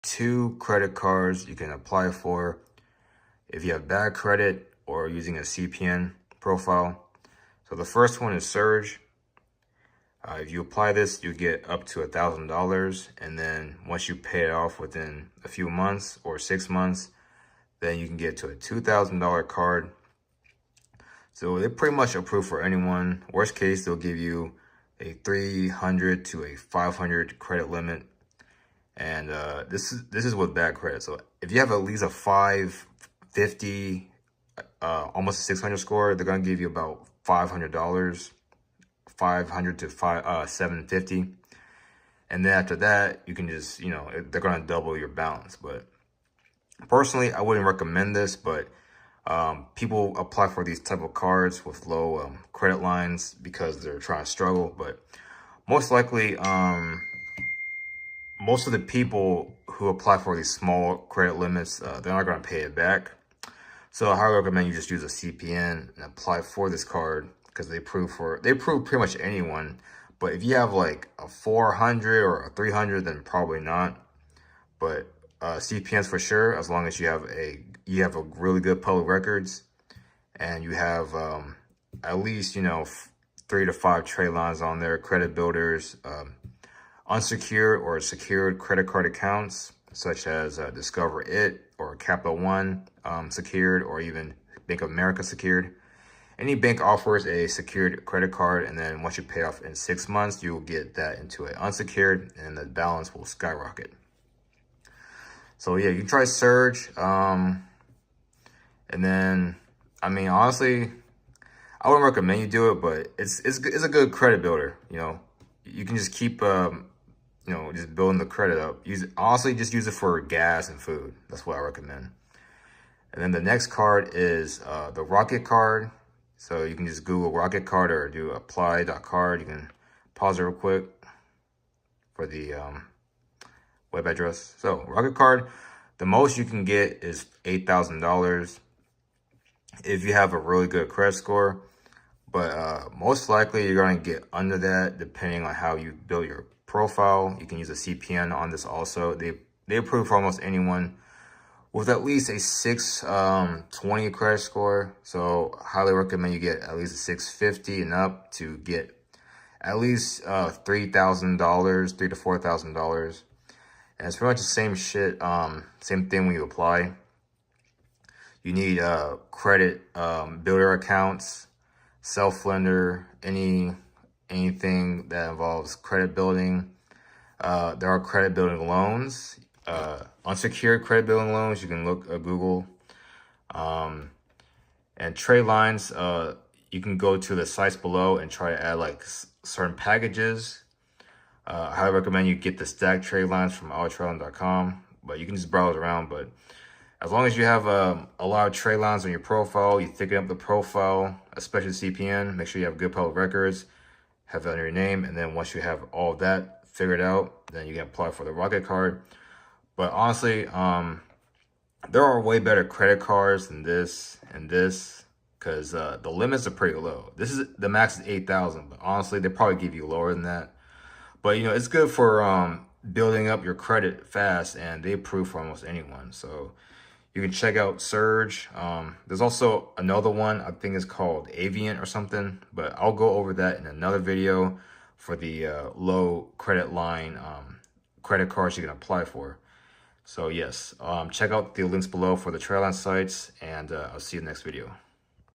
two credit cards you can apply for if you have bad credit or using a CPN profile. So the first one is Surge. If you apply this, you get up to $1,000, and then once you pay it off within a few months or 6 months, then you can get to a $2,000 card. So they pretty much approve for anyone. Worst case, they'll give you a 300 to a 500 credit limit, and this is with bad credit. So if you have at least a 550, almost a 600 score, they're gonna give you about $500. 500 to 750, and then after that you can just, you know, they're gonna double your balance. But personally, I wouldn't recommend this, but people apply for these type of cards with low credit lines because they're trying to struggle. But most likely, most of the people who apply for these small credit limits, they're not going to pay it back. So I highly recommend you just use a CPN and apply for this card, because they approve pretty much anyone. But if you have like a 400 or a 300, then probably not. But CPNs for sure, as long as you have a really good public records, and you have at least, you know, 3 to 5 Tradelines on there, credit builders, unsecured or secured credit card accounts such as Discover It or Capital One secured, or even Bank of America secured. Any bank offers a secured credit card, and then once you pay off in 6 months, you will get that into an unsecured, and the balance will skyrocket. So yeah, you can try Surge. And then, I mean, honestly, I wouldn't recommend you do it, but it's a good credit builder. You know, you can just keep you know, just building the credit up. Honestly, just use it for gas and food. That's what I recommend. And then the next card is the Rocket card. So you can just Google Rocket card or do apply.card. You can pause it real quick for the web address. So Rocket card, the most you can get is $8,000 if you have a really good credit score. But most likely you're going to get under that depending on how you build your profile. You can use a CPN on this also. They approve for almost anyone with at least a 620 credit score. So highly recommend you get at least a 650 and up to get at least $3,000, $3,000 to $4,000. And it's pretty much the same shit, same thing when you apply. You need credit builder accounts, self-lender, anything that involves credit building. There are credit building loans, unsecured credit building loans. You can look at Google. And Tradelines, you can go to the sites below and try to add like certain packages. I highly recommend you get the stacked Tradelines from ourtradeline.com, but you can just browse around. But as long as you have a lot of Tradelines on your profile, you thicken up the profile, especially CPN, make sure you have good public records, have it under your name, and then once you have all of that figured out, then you can apply for the Rocket card. But honestly, there are way better credit cards than this and this, because the limits are pretty low. The max is 8,000, but honestly, they probably give you lower than that. But you know, it's good for building up your credit fast, and they approve for almost anyone. So you can check out Surge. There's also another one, I think it's called Aviant or something, but I'll go over that in another video for the low credit line credit cards you can apply for. So yes, check out the links below for the Tradeline sites, and I'll see you in the next video.